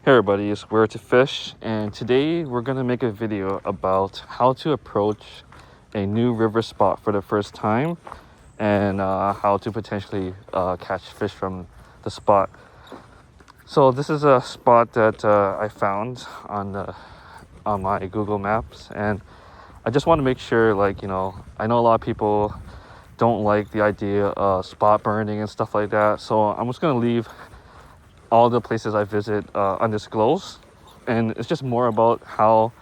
Hey everybody, it's Where to Fish, and today we're going to make a video about how to approach a new river spot for the first time and how to potentially catch fish from the spot. So this is a spot that I found on my Google Maps, and I just want to make sure, I know a lot of people don't like the idea of spot burning and stuff like that, so I'm just going to leave all the places I visit undisclosed, and it's just more about how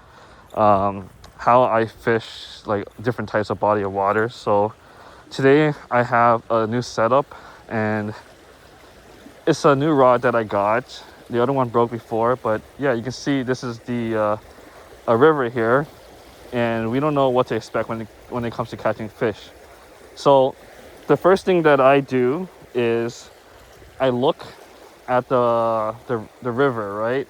I fish like different types of body of water. So today I have a new setup, and it's a new rod that I got. The other one broke before, but yeah, you can see this is the a river here, and we don't know what to expect when it comes to catching fish. So the first thing that I do is I look at the river, right?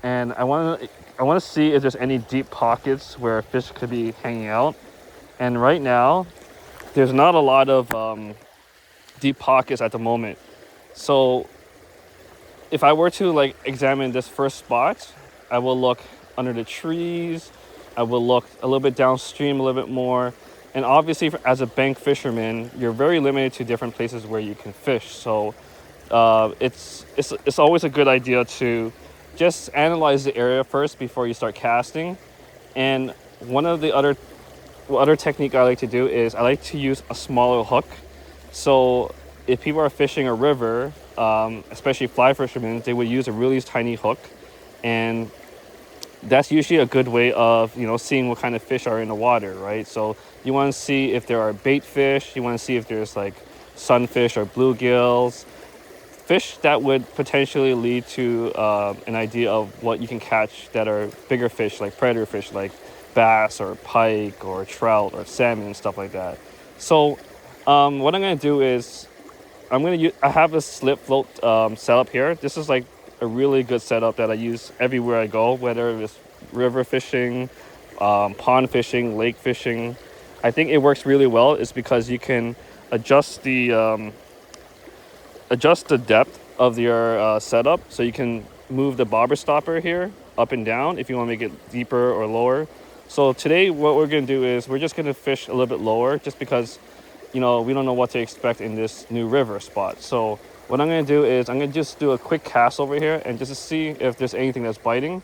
And I want to see if there's any deep pockets where fish could be hanging out. And right now, there's not a lot of deep pockets at the moment. So if I were to examine this first spot, I will look under the trees. I will look a little bit downstream, a little bit more. And obviously, as a bank fisherman, you're very limited to different places where you can fish. So it's always a good idea to just analyze the area first before you start casting. And one of the other technique I like to do is I like to use a smaller hook. So if people are fishing a river, especially fly fishermen, they would use a really tiny hook, and that's usually a good way of seeing what kind of fish are in the water, right? So you want to see if there are bait fish, you want to see if there's like sunfish or bluegills, fish that would potentially lead to an idea of what you can catch that are bigger fish, like predator fish, like bass or pike or trout or salmon and stuff like that. So what I'm going to do is I have a slip float setup here. This is like a really good setup that I use everywhere I go, whether it's river fishing, pond fishing, lake fishing. I think it works really well. It's because you can adjust the depth of your setup, so you can move the bobber stopper here up and down if you want to make it deeper or lower. So today what we're going to do is we're just going to fish a little bit lower, just because we don't know what to expect in this new river spot. So what I'm going to do is I'm going to just do a quick cast over here and just to see if there's anything that's biting.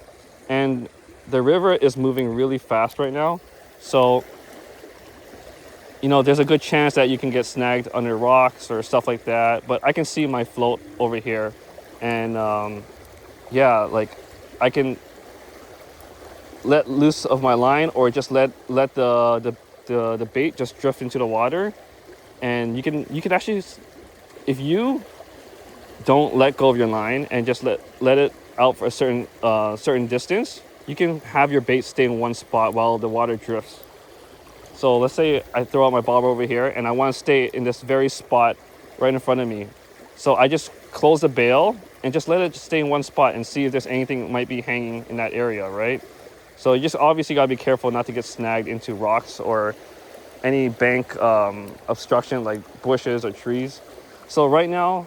And the river is moving really fast right now, so there's a good chance that you can get snagged under rocks or stuff like that. But I can see my float over here, and I can let loose of my line, or just let the bait just drift into the water. And you can actually, if you don't let go of your line and just let it out for a certain distance, you can have your bait stay in one spot while the water drifts. So let's say I throw out my bobber over here and I want to stay in this very spot right in front of me. So I just close the bail and just let it stay in one spot and see if there's anything that might be hanging in that area, right? So you just obviously got to be careful not to get snagged into rocks or any bank obstruction like bushes or trees. So right now,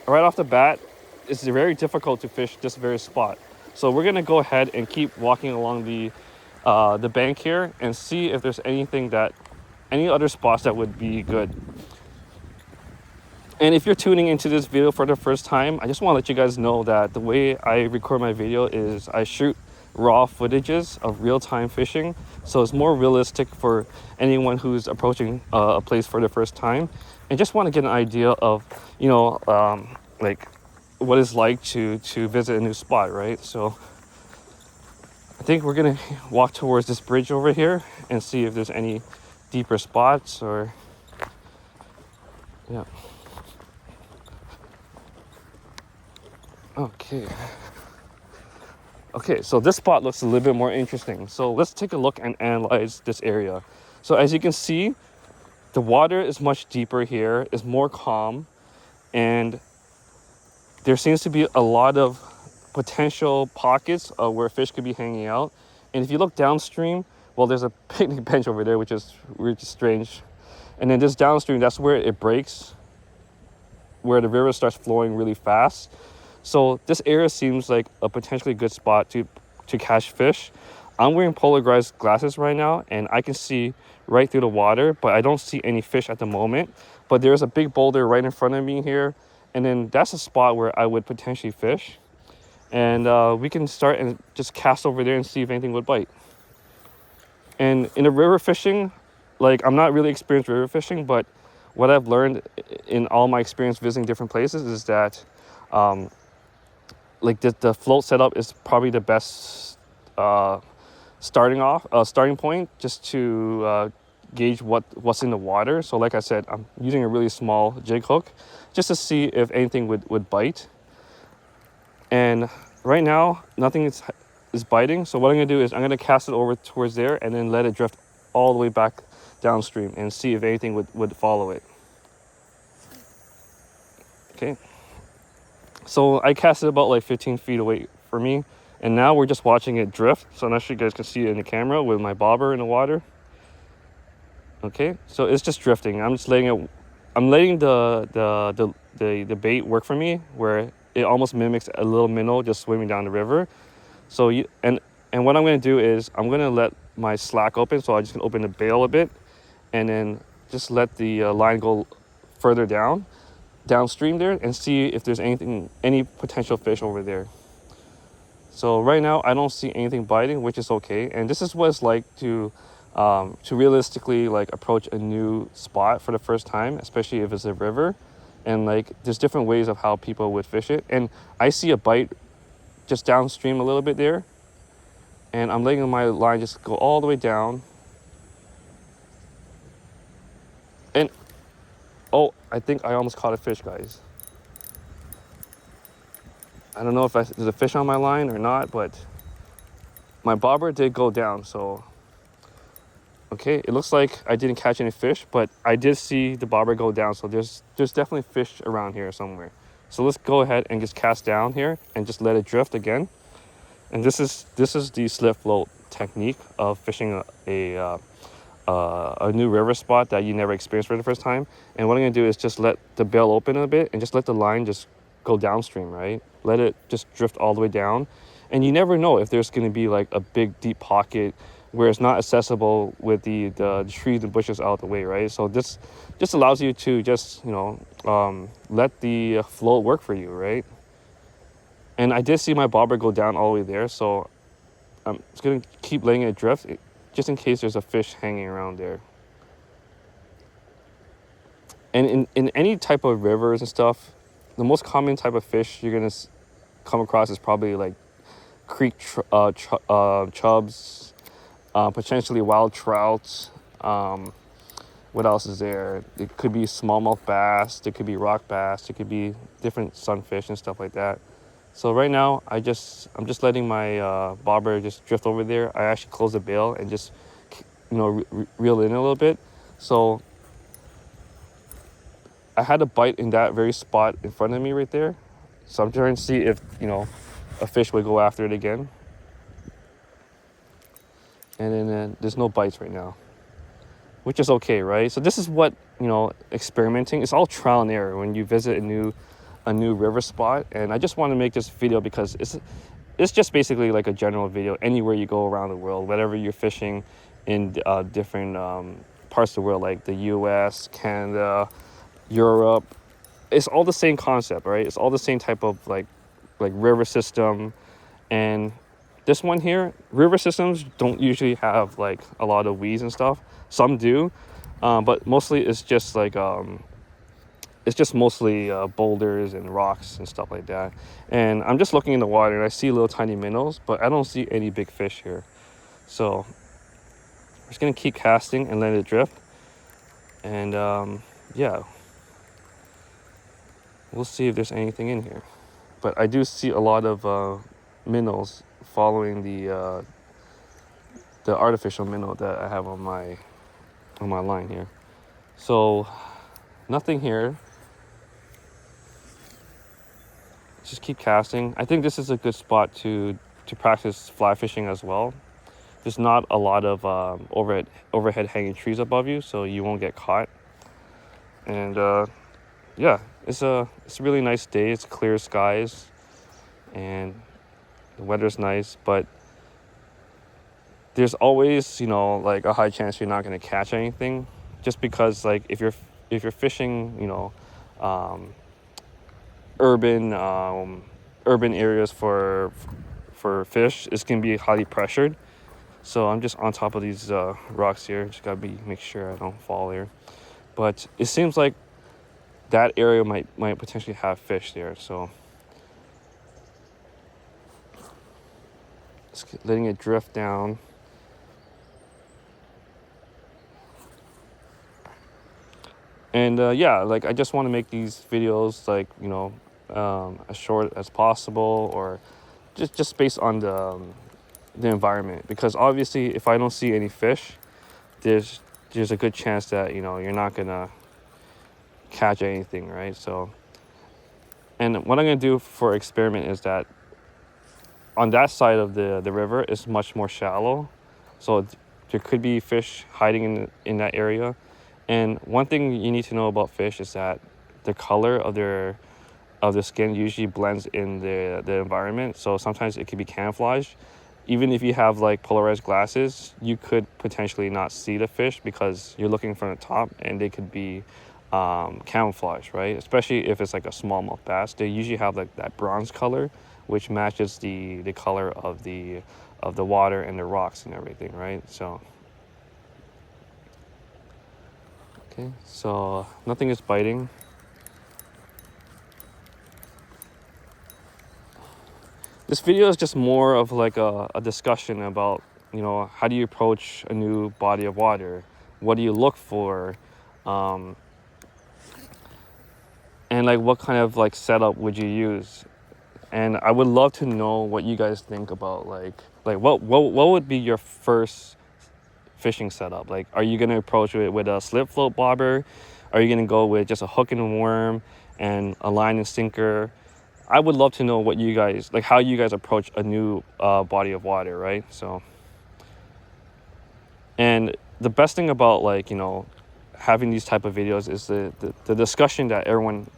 right off the bat, it's very difficult to fish this very spot. So we're going to go ahead and keep walking along the bank here and see if there's any other spots that would be good. And if you're tuning into this video for the first time, I just want to let you guys know that the way I record my video is I shoot raw footages of real-time fishing, so it's more realistic for anyone who's approaching a place for the first time and just want to get an idea of what it's like to visit a new spot, right? So I think we're gonna walk towards this bridge over here and see if there's any deeper spots or yeah. Okay, so this spot looks a little bit more interesting. So let's take a look and analyze this area. So as you can see, the water is much deeper here, is more calm, and there seems to be a lot of potential pockets where fish could be hanging out. And if you look downstream, well, there's a picnic bench over there, which is strange. And then this downstream, that's where it breaks, where the river starts flowing really fast. So this area seems like a potentially good spot to catch fish. I'm wearing polarized glasses right now, and I can see right through the water, but I don't see any fish at the moment. But there's a big boulder right in front of me here, and then that's a spot where I would potentially fish. And we can start and just cast over there and see if anything would bite. And in the river fishing, like, I'm not really experienced river fishing, but what I've learned in all my experience visiting different places is that like the float setup is probably the best starting point, just to gauge what's in the water. So like I said, I'm using a really small jig hook just to see if anything would bite. And right now nothing is biting, so what I'm going to do is I'm going to cast it over towards there and then let it drift all the way back downstream and see if anything would follow it. Okay, so I cast it about like 15 feet away from me, and now we're just watching it drift. So I'm not sure you guys can see it in the camera with my bobber in the water. Okay, so it's just drifting. I'm letting the bait work for me, where it almost mimics a little minnow just swimming down the river. So and what I'm going to do is I'm going to let my slack open. So I'm just going to open the bail a bit and then just let the line go further downstream there and see if there's any potential fish over there. So right now I don't see anything biting, which is okay. And this is what it's like to realistically like approach a new spot for the first time, especially if it's a river. And like there's different ways of how people would fish it. And I see a bite just downstream a little bit there, and I'm letting my line just go all the way down. And oh, I think I almost caught a fish, guys. I don't know if there's a fish on my line or not, but my bobber did go down. So okay, it looks like I didn't catch any fish, but I did see the bobber go down. So there's definitely fish around here somewhere. So let's go ahead and just cast down here and just let it drift again. And this is the slip float technique of fishing a new river spot that you never experienced for the first time. And what I'm going to do is just let the bail open a bit and just let the line just go downstream, right? Let it just drift all the way down. And you never know if there's going to be like a big deep pocket where it's not accessible with the trees and bushes out of the way, right? So this just allows you to just, let the float work for you, right? And I did see my bobber go down all the way there, so I'm just going to keep letting it drift just in case there's a fish hanging around there. And in any type of rivers and stuff, the most common type of fish you're going to come across is probably like creek chubs, potentially wild trout. What else is there? It could be smallmouth bass, there could be rock bass, there could be different sunfish and stuff like that. So right now, I'm just letting my bobber just drift over there. I actually close the bail and just, reel in a little bit. So I had a bite in that very spot in front of me right there. So I'm trying to see if, a fish would go after it again. And then there's no bites right now, which is okay, right? So this is what, experimenting. It's all trial and error when you visit a new river spot. And I just want to make this video because it's just basically like a general video anywhere you go around the world, whatever you're fishing in different parts of the world, like the US, Canada, Europe. It's all the same concept, right? It's all the same type of like river system. And this one here, river systems don't usually have like a lot of weeds and stuff. Some do, but mostly it's just like mostly boulders and rocks and stuff like that. And I'm just looking in the water and I see little tiny minnows, but I don't see any big fish here. So I'm just gonna keep casting and let it drift. And yeah, we'll see if there's anything in here. But I do see a lot of minnows following the artificial minnow that I have on my line here. So nothing here. Just keep casting. I think this is a good spot to practice fly fishing as well. There's not a lot of overhead hanging trees above you, so you won't get caught. And yeah, it's a really nice day. It's clear skies. and the weather's nice, but there's always, you know, like a high chance you're not going to catch anything, just because like if you're fishing, you know, um, urban urban areas for fish, it's going to be highly pressured. So I'm just on top of these rocks here. Just gotta make sure I don't fall there. But it seems like that area might potentially have fish there. So just letting it drift down. And yeah, like I just want to make these videos like, you know, as short as possible, or just based on the environment, because obviously if I don't see any fish, there's a good chance that, you know, you're not gonna catch anything, right? So, and what I'm gonna do for experiment is that on that side of the river is much more shallow, so there could be fish hiding in that area. And one thing you need to know about fish is that the color of their skin usually blends in the environment. So sometimes it could be camouflage. Even if you have like polarized glasses, you could potentially not see the fish because you're looking from the top, and they could be camouflage, right? Especially if it's like a smallmouth bass, they usually have like that bronze color, which matches the color of the water and the rocks and everything, right? So okay, so nothing is biting. This video is just more of like a discussion about, you know, how do you approach a new body of water? What do you look for? And like what kind of like setup would you use? And I would love to know what you guys think about like what would be your first fishing setup? Like, are you gonna approach it with a slip float bobber? Are you gonna go with just a hook and worm and a line and sinker? I would love to know what you guys like, how you guys approach a new body of water, right? So, and the best thing about like, you know, having these type of videos is the discussion that everyone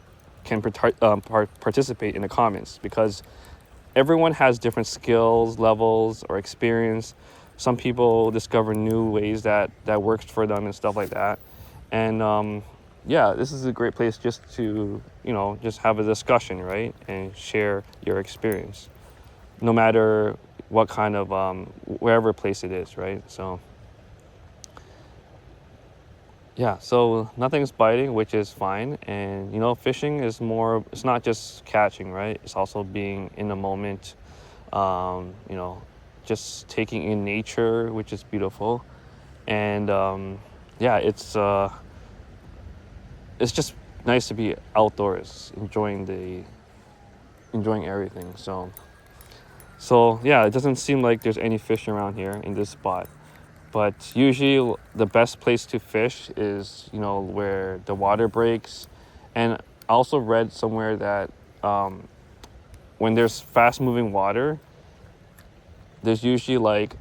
can participate in the comments, because everyone has different skills levels or experience. Some people discover new ways that works for them and stuff like that. And yeah, this is a great place just to, you know, just have a discussion, right? And share your experience, no matter what kind of wherever place it is, right? So yeah, so nothing's biting, which is fine. And you know, fishing is more, it's not just catching, right? It's also being in the moment, you know, just taking in nature, which is beautiful. And yeah, it's just nice to be outdoors, enjoying everything. So yeah, it doesn't seem like there's any fish around here in this spot. But usually the best place to fish is, you know, where the water breaks. And I also read somewhere that when there's fast moving water, there's usually like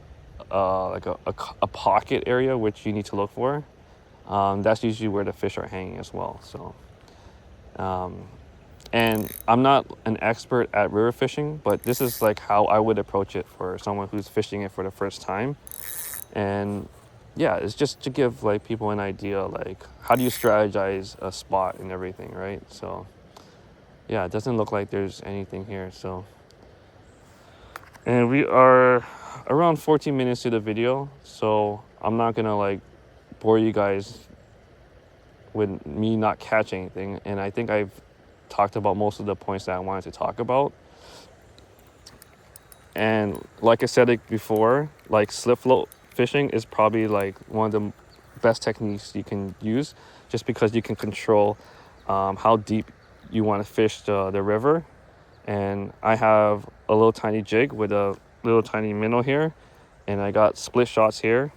a pocket area which you need to look for. That's usually where the fish are hanging as well. So, and I'm not an expert at river fishing, but this is like how I would approach it for someone who's fishing it for the first time. And yeah, it's just to give like people an idea, like how do you strategize a spot and everything, right? So yeah, it doesn't look like there's anything here. So, and we are around 14 minutes to the video, so I'm not gonna like bore you guys with me not catching anything. And I think I've talked about most of the points that I wanted to talk about. And like I said it before, like slip float fishing is probably like one of the best techniques you can use, just because you can control how deep you want to fish the river. And I have a little tiny jig with a little tiny minnow here, and I got split shots here,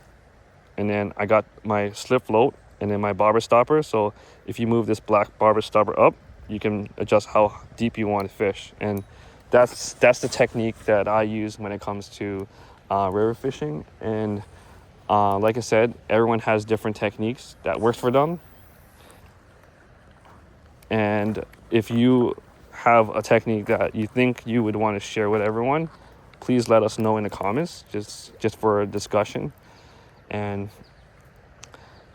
and then I got my slip float and then my bobber stopper. So if you move this black bobber stopper up, you can adjust how deep you want to fish. And that's the technique that I use when it comes to river fishing. And like I said, everyone has different techniques that works for them. And if you have a technique that you think you would want to share with everyone, please let us know in the comments, just for a discussion. And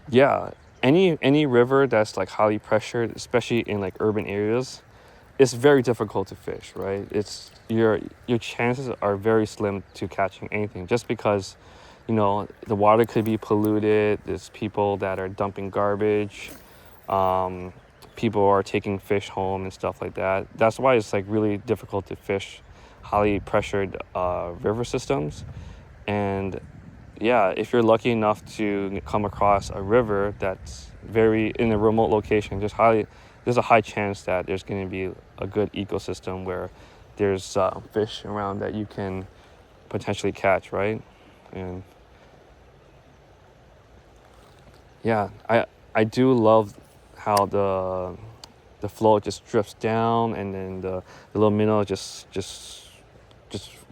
yeah, any river that's like highly pressured, especially in like urban areas, it's very difficult to fish, right? It's your chances are very slim to catching anything, just because, you know, the water could be polluted. There's people that are dumping garbage. People are taking fish home and stuff like that. That's why it's like really difficult to fish highly pressured river systems. And yeah, if you're lucky enough to come across a river that's very in a remote location, there's a high chance that there's going to be a good ecosystem where there's fish around that you can potentially catch, right? And yeah, I do love how the flow just drifts down, and then the little minnow just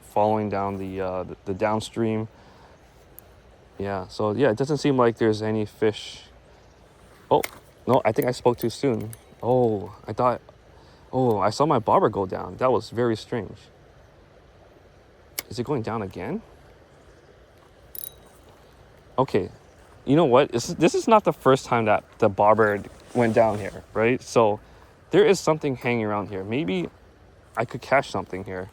following down the downstream. Yeah, so yeah, it doesn't seem like there's any fish. Oh, no, I think I spoke too soon. Oh, I saw my bobber go down. That was very strange. Is it going down again? Okay, you know what? This is not the first time that the bobber went down here, right? So there is something hanging around here. Maybe I could catch something here.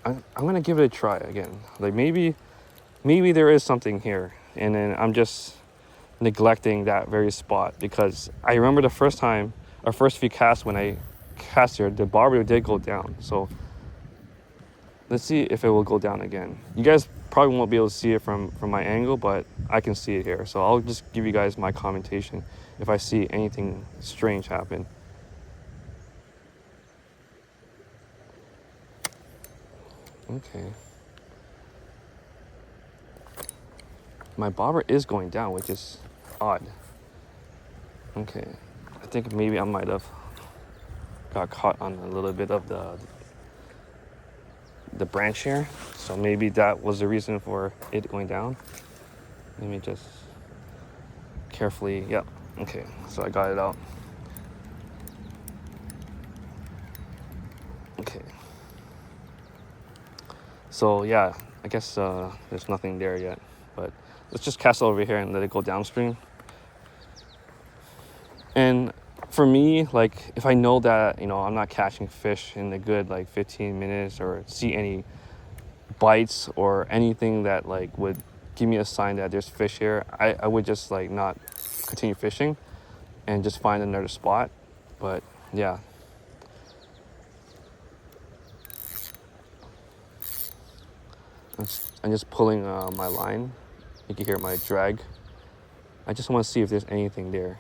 I'm gonna give it a try again. Like maybe there is something here, and then I'm just neglecting that very spot, because I remember the first time, our first few casts, when I cast here, the bobber did go down. So let's see if it will go down again. You guys probably won't be able to see it from my angle, but I can see it here. So I'll just give you guys my commentation if I see anything strange happen. Okay. My bobber is going down, which is odd. Okay. I think maybe I might have got caught on a little bit of the branch here. So maybe that was the reason for it going down. Let me just carefully, yep. Okay, so I got it out. Okay. So yeah, I guess there's nothing there yet, but let's just cast it over here and let it go downstream. And for me, like, if I know that, you know, I'm not catching fish in a good like 15 minutes, or see any bites or anything that like would give me a sign that there's fish here, I would just like not continue fishing and just find another spot. But yeah. I'm just pulling my line. You can hear my drag. I just want to see if there's anything there.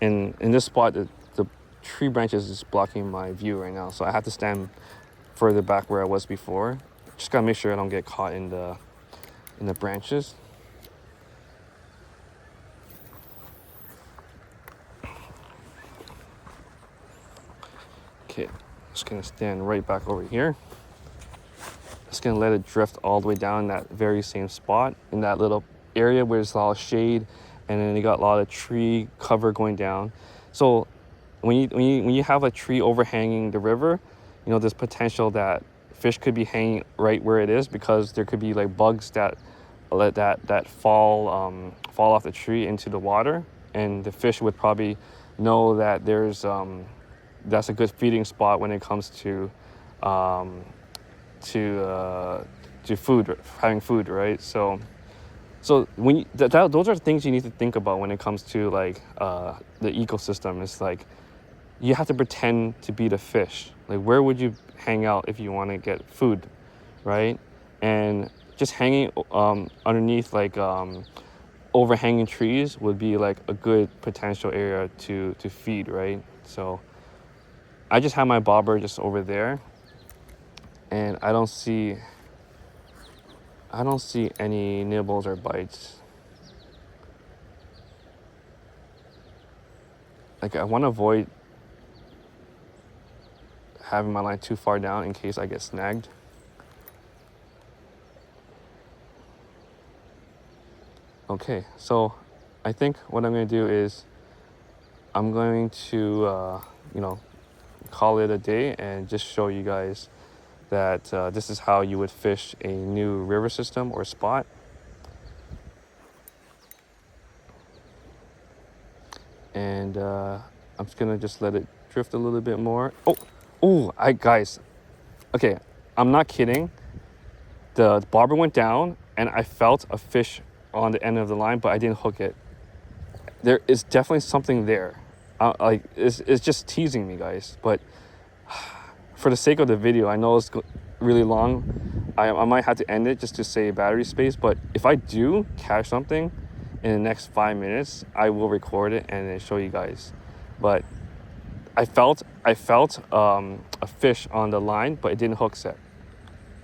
And in this spot, the tree branches is blocking my view right now, so I have to stand further back where I was before. Just gotta make sure I don't get caught in the branches. Okay, just gonna stand right back over here. Just gonna let it drift all the way down in that very same spot, in that little area where there's a lot of shade, and then you got a lot of tree cover going down. So when you have a tree overhanging the river, you know, there's potential that fish could be hanging right where it is, because there could be like bugs that fall off the tree into the water, and the fish would probably know that there's that's a good feeding spot when it comes to food, having food, right? So when those are things you need to think about when it comes to like the ecosystem. It's like you have to pretend to be the fish. Like, where would you hang out if you want to get food, right? And just hanging underneath like overhanging trees would be like a good potential area to feed, right? So I just have my bobber just over there, and I don't see any nibbles or bites. Like, I want to avoid having my line too far down in case I get snagged. Okay, so I think what I'm going to do is I'm going to, you know, call it a day and just show you guys that this is how you would fish a new river system or spot. And I'm just gonna just let it drift a little bit more. Guys, okay, I'm not kidding. The bobber went down and I felt a fish on the end of the line, but I didn't hook it. There is definitely something there. Like it's just teasing me, guys. But for the sake of the video, I know it's really long. I might have to end it just to save battery space. But if I do catch something in the next 5 minutes, I will record it and then show you guys. But I felt a fish on the line, but it didn't hook set,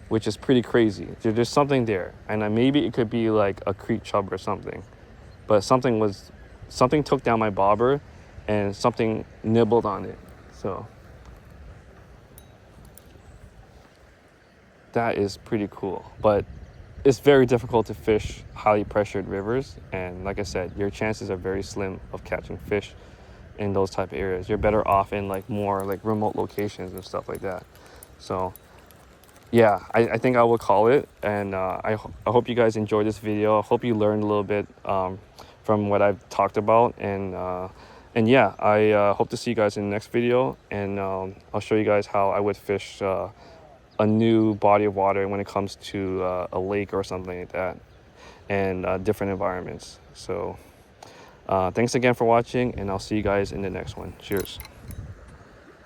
which is pretty crazy. There's something there, and maybe it could be like a creek chub or something. But something took down my bobber, and something nibbled on it. So that is pretty cool. But it's very difficult to fish highly pressured rivers, and like I said, your chances are very slim of catching fish in those type of areas. You're better off in like more like remote locations and stuff like that. So yeah, I think I will call it. And I hope you guys enjoyed this video. I hope you learned a little bit from what I've talked about. And yeah, I hope to see you guys in the next video. And I'll show you guys how I would fish a new body of water when it comes to a lake or something like that, and different environments. So thanks again for watching, and I'll see you guys in the next one. Cheers.